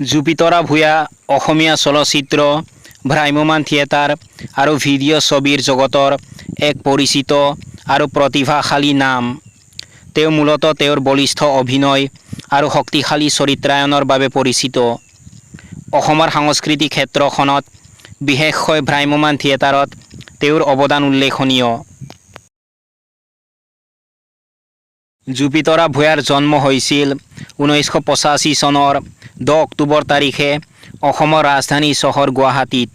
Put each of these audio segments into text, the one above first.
জুপিতৰা ভূঞা অসমীয়া চলচ্চিত্ৰ, ভ্ৰাম্যমাণ থিয়েটাৰ আৰু ভিডিঅ' ছবিৰ জগতৰ এক পৰিচিত আৰু প্ৰতিভাশালী নাম। তেওঁ মূলতঃ তেওঁৰ বলিষ্ঠ অভিনয় আৰু শক্তিশালী চৰিত্ৰায়নৰ বাবে পৰিচিত। অসমৰ সাংস্কৃতিক ক্ষেত্ৰখনত বিশেষকৈ ভ্ৰাম্যমাণ থিয়েটাৰত তেওঁৰ অৱদান উল্লেখনীয়। জুপিতৰা ভূঞাৰ জন্ম হৈছিল 1985 চনৰ 10 অক্টোবৰ তাৰিখে অসমৰ ৰাজধানী চহৰ গুৱাহাটীত।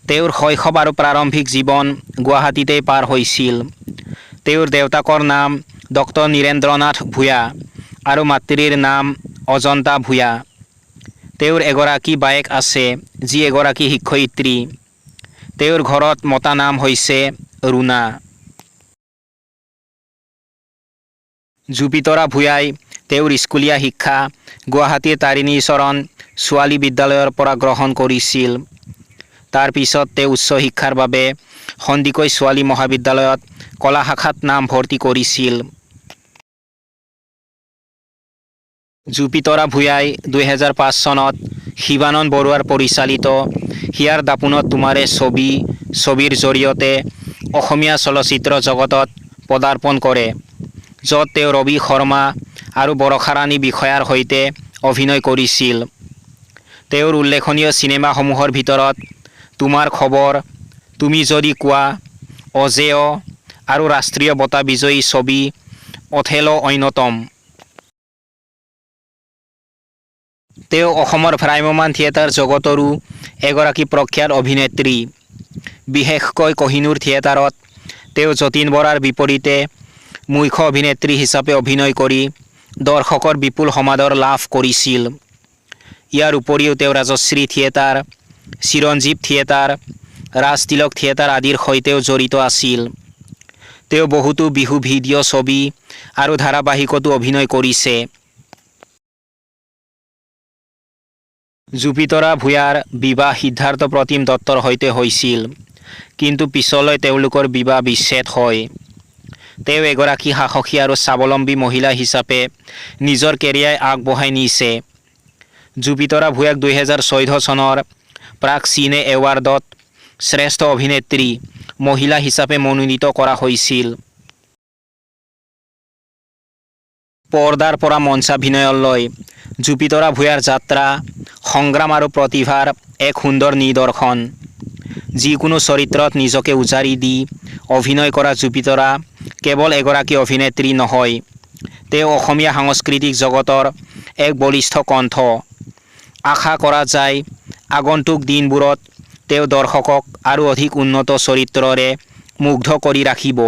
তেওঁৰ শৈশৱ আৰু প্ৰাৰম্ভিক জীৱন গুৱাহাটীতেই পাৰ হৈছিল। তেওঁৰ দেউতাকৰ নাম ডক্টৰ নীৰেন্দ্ৰনাথ ভূঞা আৰু মাতৃৰ নাম অজন্তা ভূঞা। তেওঁৰ এগৰাকী বায়েক আছে, যি এগৰাকী শিক্ষয়িত্ৰী। তেওঁৰ ঘৰত মতা নাম হৈছে ৰুণা। জুপিতৰা ভূঞাই তেওঁৰ স্কুলীয়া শিক্ষা গুৱাহাটীৰ তাৰিণী চৰণ ছোৱালী বিদ্যালয়ৰ পৰা গ্ৰহণ কৰিছিল। তাৰ পিছত তেওঁ উচ্চ শিক্ষাৰ বাবে সন্দিকৈ ছোৱালী মহাবিদ্যালয়ত কলা শাখাত নাম ভৰ্তি কৰিছিল। জুপিতৰা ভূঞাই 2005 চনত শিৱানন্দ বৰুৱাৰ পৰিচালিত হিয়াৰ দাপোনত তোমাৰে ছবিৰ জৰিয়তে অসমীয়া চলচ্চিত্ৰ জগতত পদাৰ্পণ কৰে, য'ত তেওঁ ৰবি শৰ্মা আৰু বৰষাৰাণী বিষয়াৰ সৈতে অভিনয় কৰিছিল। তেওঁৰ উল্লেখনীয় চিনেমাসমূহৰ ভিতৰত তোমাৰ খবৰ, তুমি যদি কোৱা, অজেয় আৰু ৰাষ্ট্ৰীয় বঁটা বিজয়ী ছবি অথেলো অন্যতম। তেওঁ অসমৰ ভ্ৰাম্যমাণ থিয়েটাৰ জগতৰো এগৰাকী প্ৰখ্যাত অভিনেত্ৰী। বিশেষকৈ কহিনুৰ থিয়েটাৰত তেওঁ যতীন বৰাৰ বিপৰীতে মুখ্য অভিনেত্ৰী হিচাপে অভিনয় কৰি দৰ্শকৰ বিপুল সমাদৰ লাভ কৰিছিল। ইয়াৰ উপৰিও তেওঁ ৰাজশ্ৰী থিয়েটাৰ, চিৰঞ্জীৱ থিয়েটাৰ, ৰাজ তিলক থিয়েটাৰ আদিৰ সৈতেও জড়িত আছিল। তেওঁ বহুতো বিহু ভিডিঅ' ছবি আৰু ধাৰাবাহিকতো অভিনয় কৰিছে। জুপিতৰা ভূঞাৰ বিবাহ সিদ্ধাৰ্থ প্ৰতিম দত্তৰ সৈতে হৈছিল, কিন্তু পিছলৈ তেওঁলোকৰ বিবাহ বিচ্ছেদ হয়। তেওঁ এগৰাকী সাহসী আৰু স্বাৱলম্বী মহিলা হিচাপে নিজৰ কেৰিয়াৰ আগবঢ়াই নিছে। জুপিতৰা ভূঞাক 2014 চনৰ প্ৰাগ চিনে এৱাৰ্ডত শ্ৰেষ্ঠ অভিনেত্ৰী মহিলা হিচাপে মনোনীত কৰা হৈছিল। পৰ্দাৰ পৰা মঞ্চাভিনয়লৈ জুপিতৰা ভূঞাৰ যাত্ৰা সংগ্ৰাম আৰু প্ৰতিভাৰ এক সুন্দৰ নিদৰ্শন। যিকোনো চৰিত্ৰত নিজকে উজাৰি দি অভিনয় কৰা জুপিতৰা কেৱল এগৰাকী অভিনেত্ৰী নহয়, তেওঁ অসমীয়া সাংস্কৃতিক জগতৰ এক বলিষ্ঠ কণ্ঠ। আশা কৰা যায় আগন্তুক দিনবোৰত তেওঁ দৰ্শকক আৰু অধিক উন্নত চৰিত্ৰৰে মুগ্ধ কৰি ৰাখিব।